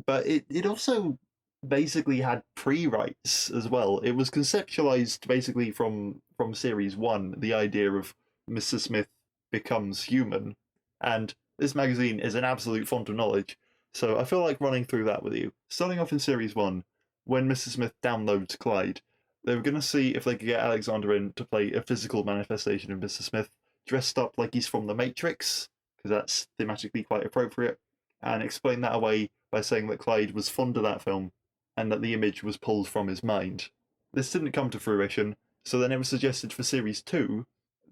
But it also basically had pre-writes as well. It was conceptualized basically from series one, the idea of Mr. Smith becomes human. And this magazine is an absolute font of knowledge. So I feel like running through that with you. Starting off in series one, when Mr. Smith downloads Clyde, they were going to see if they could get Alexander in to play a physical manifestation of Mr. Smith, dressed up like he's from The Matrix, because that's thematically quite appropriate, and explain that away by saying that Clyde was fond of that film and that the image was pulled from his mind. This didn't come to fruition, so then it was suggested for Series 2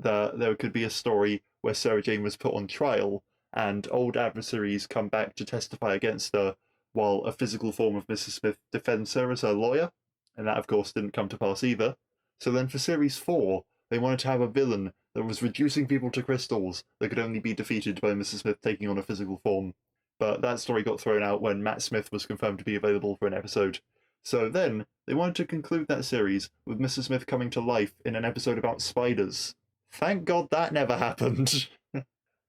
that there could be a story where Sarah Jane was put on trial and old adversaries come back to testify against her while a physical form of Mrs. Smith defends her as her lawyer, and that of course didn't come to pass either. So then for Series 4, they wanted to have a villain that was reducing people to crystals that could only be defeated by Mrs. Smith taking on a physical form. But that story got thrown out when Matt Smith was confirmed to be available for an episode. So then, they wanted to conclude that series with Mrs. Smith coming to life in an episode about spiders. Thank God that never happened.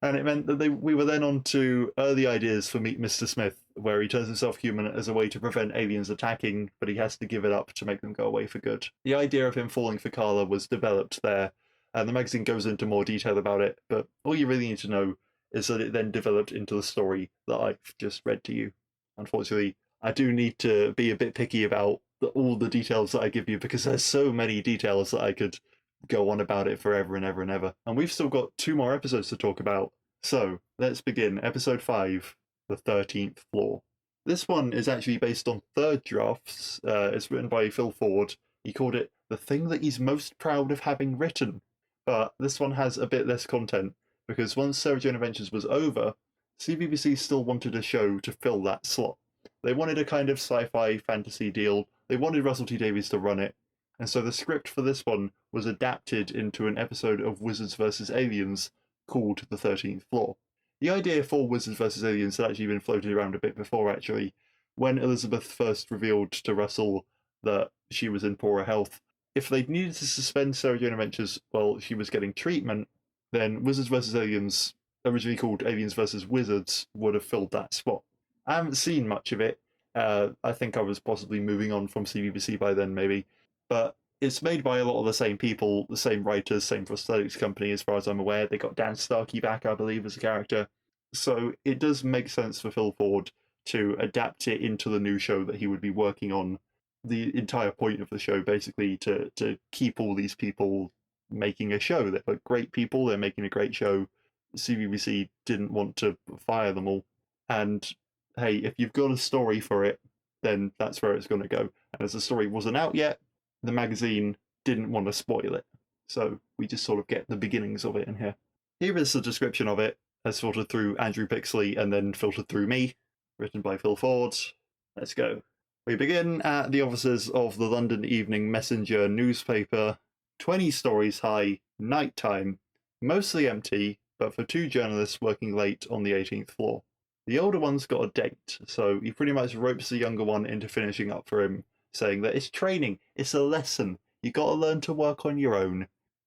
And it meant that we were then on to early ideas for Meet Mr. Smith, where he turns himself human as a way to prevent aliens attacking, but he has to give it up to make them go away for good. The idea of him falling for Carla was developed there, and the magazine goes into more detail about it, but all you really need to know is that it then developed into the story that I've just read to you. Unfortunately, I do need to be a bit picky about all the details that I give you, because there's so many details that I could go on about it forever and ever and ever. And we've still got 2 more episodes to talk about. So, let's begin. Episode 5, The 13th Floor. This one is actually based on third drafts. It's written by Phil Ford. He called it The Thing That He's Most Proud of Having Written. But this one has a bit less content, because once Sarah Jane Adventures was over, CBBC still wanted a show to fill that slot. They wanted a kind of sci-fi fantasy deal. They wanted Russell T Davies to run it. And so the script for this one was adapted into an episode of Wizards vs. Aliens called The 13th Floor. The idea for Wizards vs. Aliens had actually been floated around a bit before, actually. When Elizabeth first revealed to Russell that she was in poorer health, if they'd needed to suspend Sarah Jane Adventures while she was getting treatment, then Wizards vs. Aliens, originally called Aliens vs. Wizards, would have filled that spot. I haven't seen much of it. I think I was possibly moving on from CBBC by then, maybe. But it's made by a lot of the same people, the same writers, same prosthetics company, as far as I'm aware. They got Dan Starkey back, I believe, as a character. So it does make sense for Phil Ford to adapt it into the new show that he would be working on. The entire point of the show, basically, to keep all these people making a show. They're great people, they're making a great show. CBBC didn't want to fire them all. And hey, if you've got a story for it, then that's where it's going to go. And as the story wasn't out yet, the magazine didn't want to spoil it. So we just sort of get the beginnings of it in here. Here is the description of it, as filtered through Andrew Pixley and then filtered through me, written by Phil Ford. Let's go. We begin at the offices of the London Evening Messenger newspaper. 20 stories high, night time, mostly empty, but for two journalists working late on the 18th floor. The older one's got a date, so he pretty much ropes the younger one into finishing up for him, saying that it's training, it's a lesson, you gotta learn to work on your own.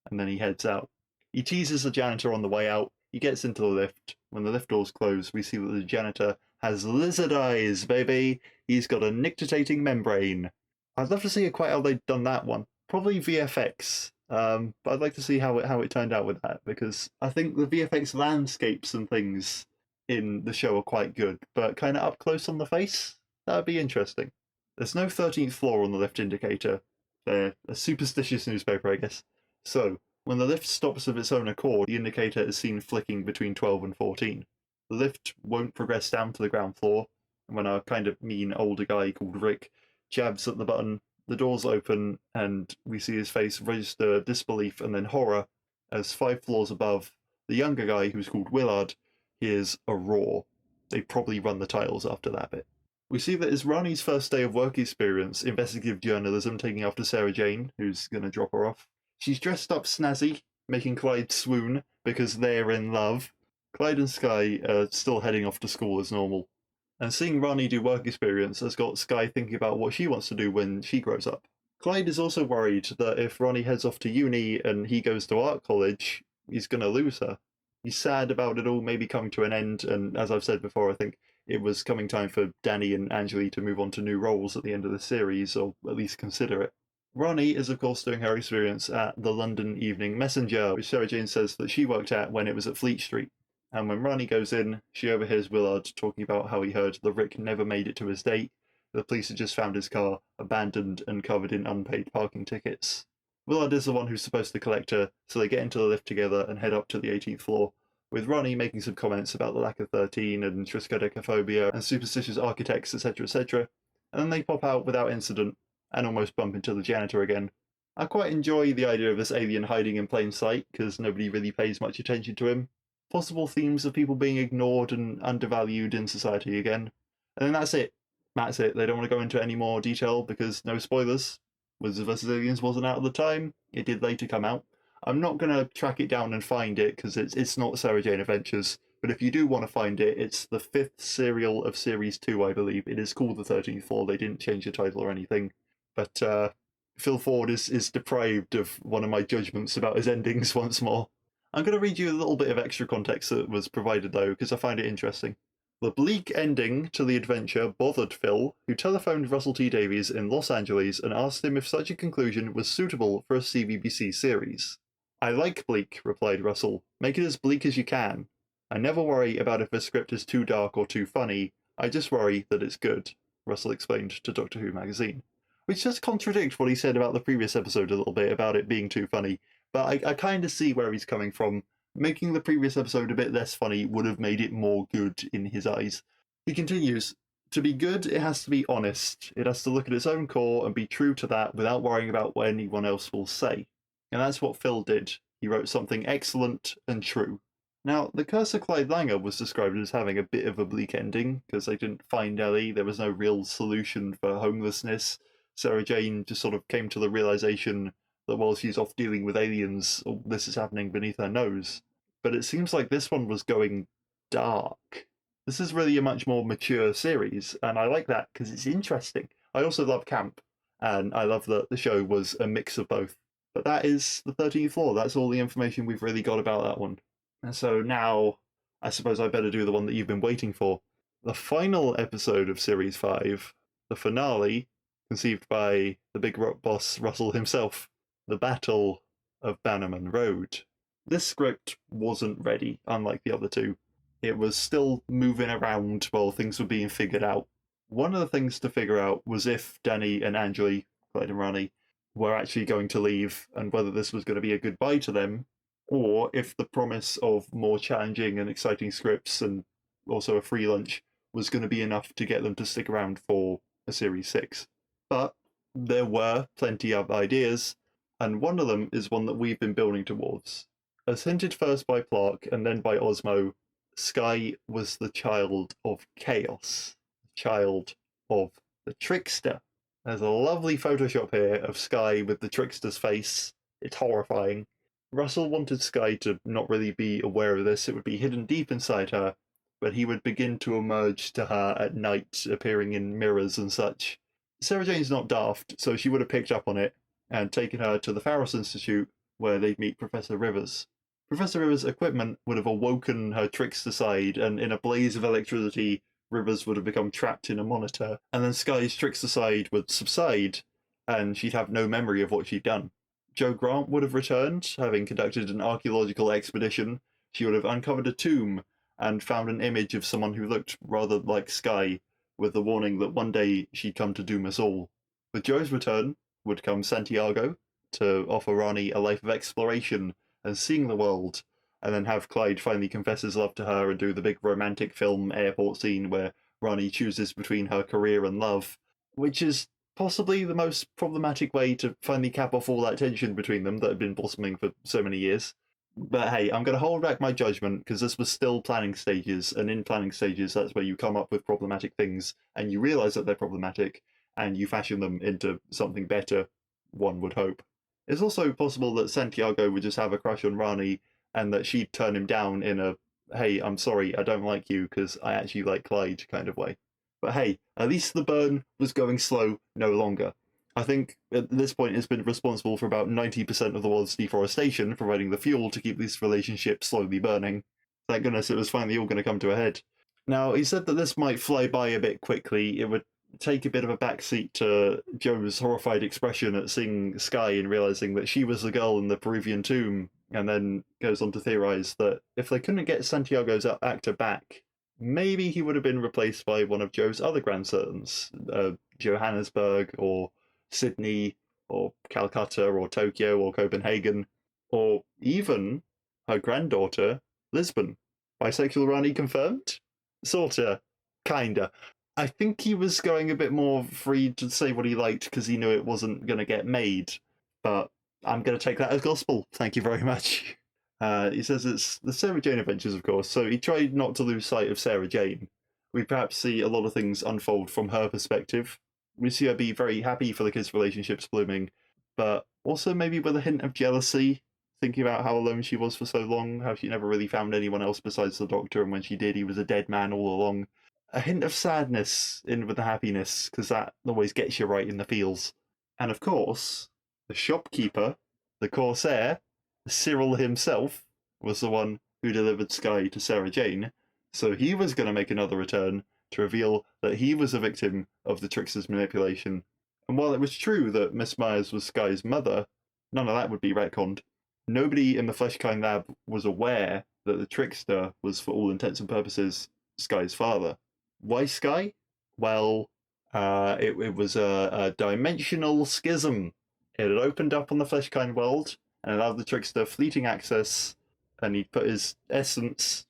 And then he heads out. He teases the janitor on the way out, he gets into the lift. When the lift doors close, we see that the janitor has lizard eyes, baby! He's got a nictitating membrane. I'd love to see quite how they'd done that one. Probably VFX. But I'd like to see how it turned out with that, because I think the VFX landscapes and things in the show are quite good, but kind of up close on the face, that would be interesting. There's no 13th floor on the lift indicator. They're a superstitious newspaper, I guess. So, when the lift stops of its own accord, the indicator is seen flicking between 12 and 14. The lift won't progress down to the ground floor, and when a kind of mean older guy called Rick jabs at the button, the doors open and we see his face register disbelief and then horror as 5 floors above, the younger guy, who's called Willard, hears a roar. They probably run the titles after that bit. We see that it's Ronnie's first day of work experience, investigative journalism, taking after Sarah Jane, who's going to drop her off. She's dressed up snazzy, making Clyde swoon because they're in love. Clyde and Sky are still heading off to school as normal. And seeing Ronnie do work experience has got Sky thinking about what she wants to do when she grows up. Clyde is also worried that if Ronnie heads off to uni and he goes to art college, he's going to lose her. He's sad about it all maybe coming to an end, and as I've said before, I think it was coming time for Danny and Angeli to move on to new roles at the end of the series, or at least consider it. Ronnie is of course doing her experience at the London Evening Messenger, which Sarah Jane says that she worked at when it was at Fleet Street. And when Ronnie goes in, she overhears Willard talking about how he heard that Rick never made it to his date. The police had just found his car abandoned and covered in unpaid parking tickets. Willard is the one who's supposed to collect her, so they get into the lift together and head up to the 18th floor, with Ronnie making some comments about the lack of 13 and triskaidekaphobia and superstitious architects, etc., etc., and then they pop out without incident and almost bump into the janitor again. I quite enjoy the idea of this alien hiding in plain sight, because nobody really pays much attention to him. Possible themes of people being ignored and undervalued in society again. And then that's it. That's it. They don't want to go into any more detail because no spoilers. Wizards vs. Aliens wasn't out at the time. It did later come out. I'm not going to track it down and find it because it's not Sarah Jane Adventures. But if you do want to find it, it's the 5th serial of Series 2, I believe. It is called The 13th Floor. They didn't change the title or anything. But Phil Ford is deprived of one of my judgments about his endings once more. I'm going to read you a little bit of extra context that was provided, though, because I find it interesting. The bleak ending to the adventure bothered Phil, who telephoned Russell T Davies in Los Angeles and asked him if such a conclusion was suitable for a CBBC series. "I like bleak," replied Russell. "Make it as bleak as you can. I never worry about if a script is too dark or too funny. I just worry that it's good," Russell explained to Doctor Who magazine. Which does contradict what he said about the previous episode a little bit, about it being too funny. But I kind of see where he's coming from. Making the previous episode a bit less funny would have made it more good in his eyes. He continues, "To be good, it has to be honest. It has to look at its own core and be true to that without worrying about what anyone else will say." And that's what Phil did. He wrote something excellent and true. Now, the Curse of Clyde Langer was described as having a bit of a bleak ending, because they didn't find Ellie, there was no real solution for homelessness. Sarah Jane just sort of came to the realization that while she's off dealing with aliens, all this is happening beneath her nose. But it seems like this one was going dark. This is really a much more mature series, and I like that because it's interesting. I also love camp, and I love that the show was a mix of both. But that is the 13th floor. That's all the information we've really got about that one. And so now, I suppose I better do the one that you've been waiting for. The final episode of Series 5, the finale, conceived by the big rock boss Russell himself. The Battle of Bannerman Road. This script wasn't ready, unlike the other two. It was still moving around while things were being figured out. One of the things to figure out was if Danny and Angeli, Clyde and Ronnie, were actually going to leave and whether this was going to be a goodbye to them, or if the promise of more challenging and exciting scripts and also a free lunch was going to be enough to get them to stick around for a Series 6. But there were plenty of ideas, and one of them is one that we've been building towards. As hinted first by Clark and then by Osmo, Skye was the child of chaos, the child of the trickster. There's a lovely Photoshop here of Skye with the trickster's face. It's horrifying. Russell wanted Skye to not really be aware of this. It would be hidden deep inside her, but he would begin to emerge to her at night, appearing in mirrors and such. Sarah Jane's not daft, so she would have picked up on it and taken her to the Faros Institute, where they'd meet Professor Rivers. Professor Rivers' equipment would have awoken her trickster side, and in a blaze of electricity, Rivers would have become trapped in a monitor, and then Skye's trickster side would subside, and she'd have no memory of what she'd done. Jo Grant would have returned, having conducted an archaeological expedition. She would have uncovered a tomb and found an image of someone who looked rather like Skye, with the warning that one day she'd come to doom us all. With Jo's return would come Santiago to offer Rani a life of exploration and seeing the world, and then have Clyde finally confess his love to her and do the big romantic film airport scene where Rani chooses between her career and love, which is possibly the most problematic way to finally cap off all that tension between them that had been blossoming for so many years. But hey, I'm going to hold back my judgment because this was still planning stages, and in planning stages, that's where you come up with problematic things and you realize that they're problematic and you fashion them into something better, one would hope. It's also possible that Santiago would just have a crush on Rani and that she'd turn him down in a, hey, I'm sorry, I don't like you because I actually like Clyde kind of way. But hey, at least the burn was going slow no longer. I think at this point it's been responsible for about 90% of the world's deforestation, providing the fuel to keep this relationship slowly burning. Thank goodness it was finally all going to come to a head. Now, he said that this might fly by a bit quickly. It would take a bit of a backseat to Jo's horrified expression at seeing Skye and realizing that she was the girl in the Peruvian tomb, and then goes on to theorize that if they couldn't get Santiago's actor back, maybe he would have been replaced by one of Jo's other grandsons, Johannesburg or Sydney or Calcutta or Tokyo or Copenhagen, or even her granddaughter, Lisbon. Bisexual Rani confirmed? Sorta. Kinda. I think he was going a bit more free to say what he liked because he knew it wasn't going to get made, but I'm going to take that as gospel. Thank you very much. He says it's the Sarah Jane Adventures, of course, so he tried not to lose sight of Sarah Jane. We perhaps see a lot of things unfold from her perspective. We see her be very happy for the kids' relationships blooming, but also maybe with a hint of jealousy, thinking about how alone she was for so long, how she never really found anyone else besides the doctor, and when she did, he was a dead man all along. A hint of sadness in with the happiness, because that always gets you right in the feels. And of course, the shopkeeper, the Corsair, Cyril himself, was the one who delivered Skye to Sarah Jane, so he was going to make another return to reveal that he was a victim of the trickster's manipulation. And while it was true that Miss Myers was Skye's mother, none of that would be retconned. Nobody in the Fleshkind lab was aware that the trickster was, for all intents and purposes, Skye's father. Why Skye? Well, it was a dimensional schism. It had opened up on the Fleshkind world and allowed the trickster fleeting access, and he'd put his essence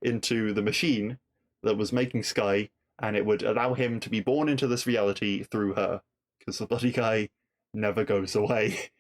into the machine that was making Skye, and it would allow him to be born into this reality through her, because the bloody guy never goes away.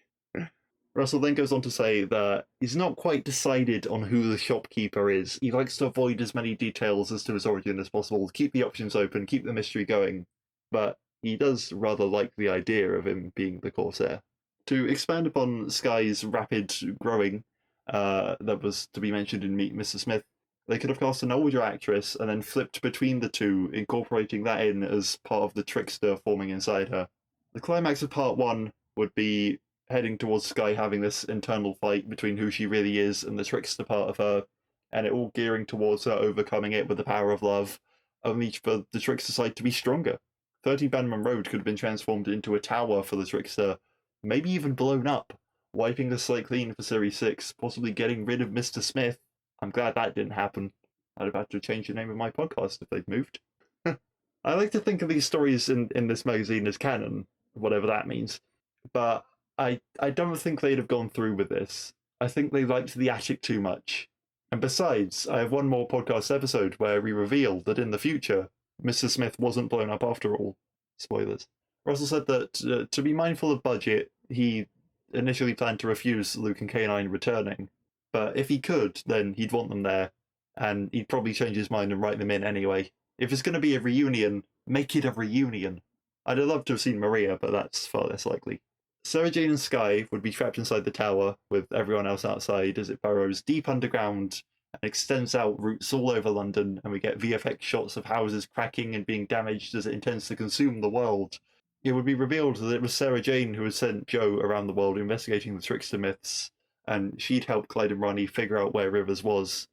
Russell then goes on to say that he's not quite decided on who the shopkeeper is. He likes to avoid as many details as to his origin as possible, keep the options open, keep the mystery going, but he does rather like the idea of him being the Corsair. To expand upon Skye's rapid growing, that was to be mentioned in Meet Mr. Smith, they could have cast an older actress and then flipped between the two, incorporating that in as part of the trickster forming inside her. The climax of part one would be heading towards Skye having this internal fight between who she really is and the trickster part of her, and it all gearing towards her overcoming it with the power of love, only for the trickster side to be stronger. 30 Bannerman Road could have been transformed into a tower for the trickster, maybe even blown up, wiping the slate clean for Series 6, possibly getting rid of Mr. Smith. I'm glad that didn't happen. I'd have had to change the name of my podcast if they'd moved. I like to think of these stories in this magazine as canon. whatever that means. But I don't think they'd have gone through with this. I think they liked the attic too much. And besides, I have one more podcast episode where we reveal that in the future, Mr. Smith wasn't blown up after all. Spoilers. Russell said that to be mindful of budget, he initially planned to refuse Luke and K9 returning. But if he could, then he'd want them there, and he'd probably change his mind and write them in anyway. If it's going to be a reunion, make it a reunion. I'd have loved to have seen Maria, but that's far less likely. Sarah Jane and Skye would be trapped inside the tower, with everyone else outside as it burrows deep underground and extends out routes all over London, and we get VFX shots of houses cracking and being damaged as it intends to consume the world. It would be revealed that it was Sarah Jane who had sent Joe around the world investigating the trickster myths, and she'd help Clyde and Ronnie figure out where Rivers was.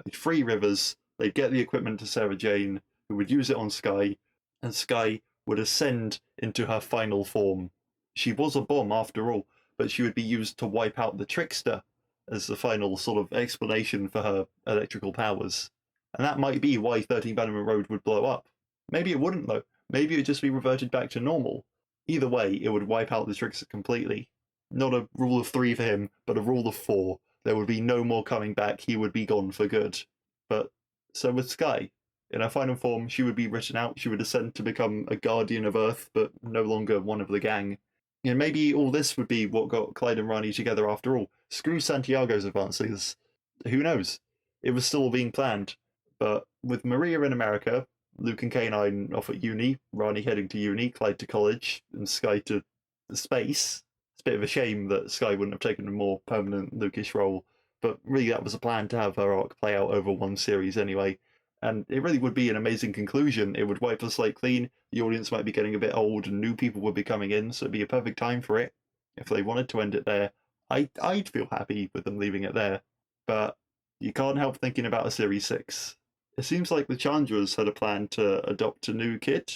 They'd free Rivers, they'd get the equipment to Sarah Jane, who would use it on Skye, and Skye would ascend into her final form. She was a bomb after all, but she would be used to wipe out the trickster as the final sort of explanation for her electrical powers. And that might be why 13 Bannerman Road would blow up. Maybe it wouldn't, though. Maybe it would just be reverted back to normal. Either way, it would wipe out the trickster completely. Not a rule of 3 for him, but a rule of 4. There would be no more coming back. He would be gone for good. But so would Skye. In her final form, she would be written out. She would ascend to become a guardian of Earth, but no longer one of the gang. And maybe all this would be what got Clyde and Ronnie together after all. Screw Santiago's advances. Who knows? It was still being planned. But with Maria in America, Luke and K9 off at uni, Ronnie heading to uni, Clyde to college, and Skye to space. It's a bit of a shame that Skye wouldn't have taken a more permanent Lukish role, but really that was a plan to have her arc play out over one series anyway. And it really would be an amazing conclusion. It would wipe the slate clean. The audience might be getting a bit old and new people would be coming in, so it'd be a perfect time for it. If they wanted to end it there, I'd feel happy with them leaving it there. But you can't help thinking about a Series 6. It seems like the Chandras had a plan to adopt a new kid,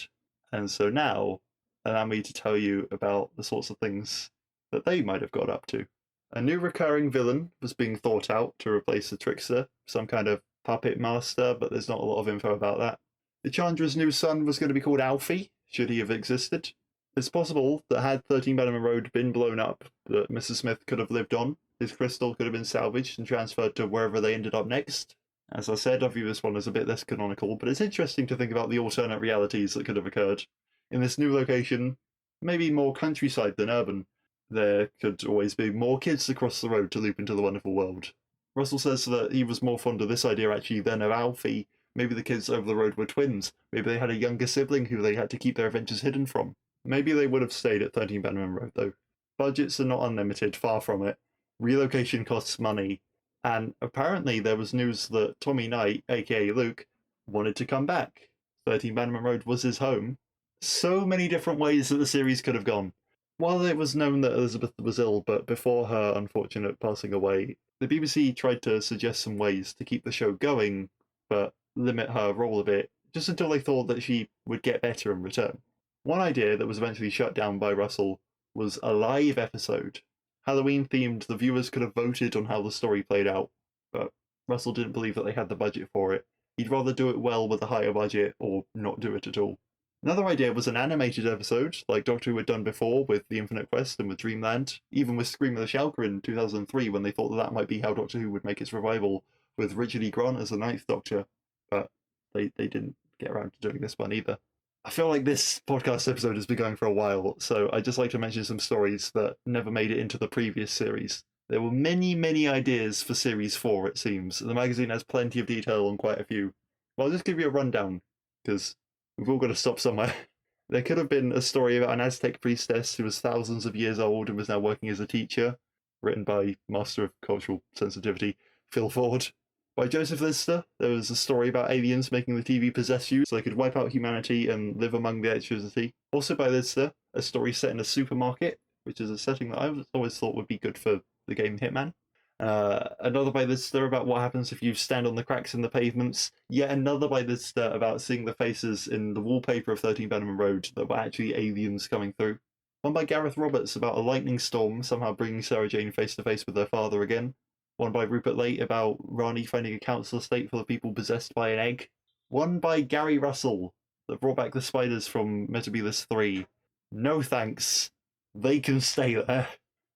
and so now, allow me to tell you about the sorts of things that they might have got up to. A new recurring villain was being thought out to replace the Trickster, some kind of puppet master, but there's not a lot of info about that. The Chandra's new son was going to be called Alfie, should he have existed. It's possible that had 13 Bannerman Road been blown up, that Mrs. Smith could have lived on. His crystal could have been salvaged and transferred to wherever they ended up next. As I said, I view this one as a bit less canonical, but it's interesting to think about the alternate realities that could have occurred. In this new location, maybe more countryside than urban, there could always be more kids across the road to loop into the wonderful world. Russell says that he was more fond of this idea actually than of Alfie. Maybe the kids over the road were twins. Maybe they had a younger sibling who they had to keep their adventures hidden from. Maybe they would have stayed at 13 Bannerman Road, though. Budgets are not unlimited, far from it. Relocation costs money. And apparently there was news that Tommy Knight, aka Luke, wanted to come back. 13 Bannerman Road was his home. So many different ways that the series could have gone. While it was known that Elizabeth was ill, but before her unfortunate passing away, the BBC tried to suggest some ways to keep the show going, but limit her role a bit, just until they thought that she would get better in return. One idea that was eventually shut down by Russell was a live episode. Halloween themed, the viewers could have voted on how the story played out, but Russell didn't believe that they had the budget for it. He'd rather do it well with a higher budget, or not do it at all. Another idea was an animated episode, like Doctor Who had done before with The Infinite Quest and with Dreamland, even with Scream of the Shulker in 2003 when they thought that might be how Doctor Who would make its revival, with Richard E. Grant as the Ninth Doctor, but they didn't get around to doing this one either. I feel like this podcast episode has been going for a while, so I'd just like to mention some stories that never made it into the previous series. There were many, many ideas for Series 4, it seems. The magazine has plenty of detail on quite a few. Well, I'll just give you a rundown, because we've all got to stop somewhere. There could have been a story about an Aztec priestess who was thousands of years old and was now working as a teacher, written by Master of Cultural Sensitivity, Phil Ford. By Joseph Lister, there was a story about aliens making the TV possess you so they could wipe out humanity and live among the electricity. Also by Lister, a story set in a supermarket, which is a setting that I always thought would be good for the game Hitman. Another by Lister about what happens if you stand on the cracks in the pavements. Yet another by Lister about seeing the faces in the wallpaper of 13 Bannerman Road that were actually aliens coming through. One by Gareth Roberts about a lightning storm somehow bringing Sarah Jane face to face with her father again. One by Rupert Late about Rani finding a council estate full of people possessed by an egg. One by Gary Russell that brought back the spiders from Metebelis 3. No thanks. They can stay there.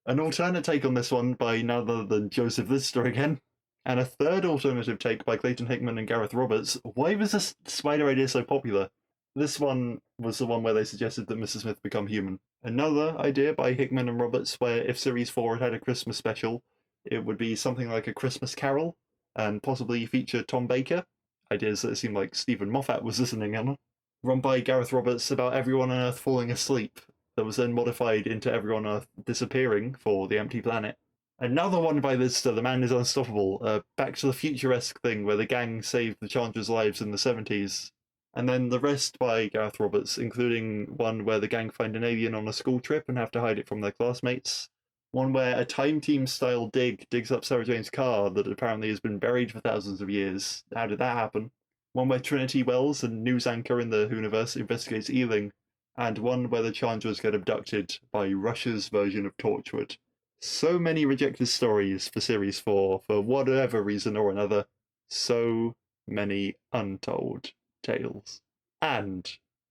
An alternate take on this one by none other than Joseph Lister again. And a third alternative take by Clayton Hickman and Gareth Roberts. Why was this spider idea so popular? This one was the one where they suggested that Mr. Smith become human. Another idea by Hickman and Roberts, where if Series 4 had a Christmas special, it would be something like a Christmas Carol, and possibly feature Tom Baker. Ideas that it seemed like Stephen Moffat was listening in on. Run by Gareth Roberts about everyone on Earth falling asleep, that was then modified into everyone on Earth disappearing for the empty planet. Another one by Lister, The Man is Unstoppable, a Back to the Future-esque thing where the gang saved the Chandras' lives in the 70s. And then the rest by Gareth Roberts, including one where the gang find an alien on a school trip and have to hide it from their classmates. One where a Time Team-style dig digs up Sarah Jane's car that apparently has been buried for thousands of years. How did that happen? One where Trinity Wells, a news anchor in the Whoniverse, investigates Ealing. And one where the Chandras get abducted by Russia's version of Torchwood. So many rejected stories for Series 4, for whatever reason or another. So many untold tales. And,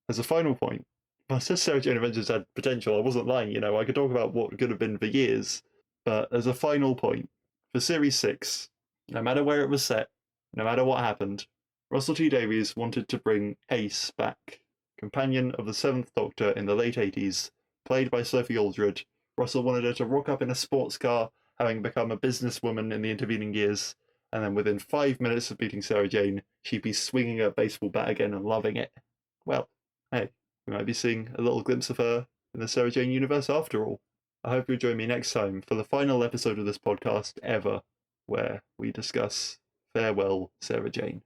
as a final point, when I said Sarah Jane Adventures had potential, I wasn't lying, I could talk about what could have been for years. But as a final point, for Series 6, no matter where it was set, no matter what happened, Russell T Davies wanted to bring Ace back. Companion of the Seventh Doctor in the late 80s, played by Sophie Aldred. Russell wanted her to rock up in a sports car, having become a businesswoman in the intervening years, and then within 5 minutes of meeting Sarah Jane, she'd be swinging a baseball bat again and loving it. Well, hey, we might be seeing a little glimpse of her in the Sarah Jane universe after all. I hope you'll join me next time for the final episode of this podcast ever, where we discuss Farewell, Sarah Jane.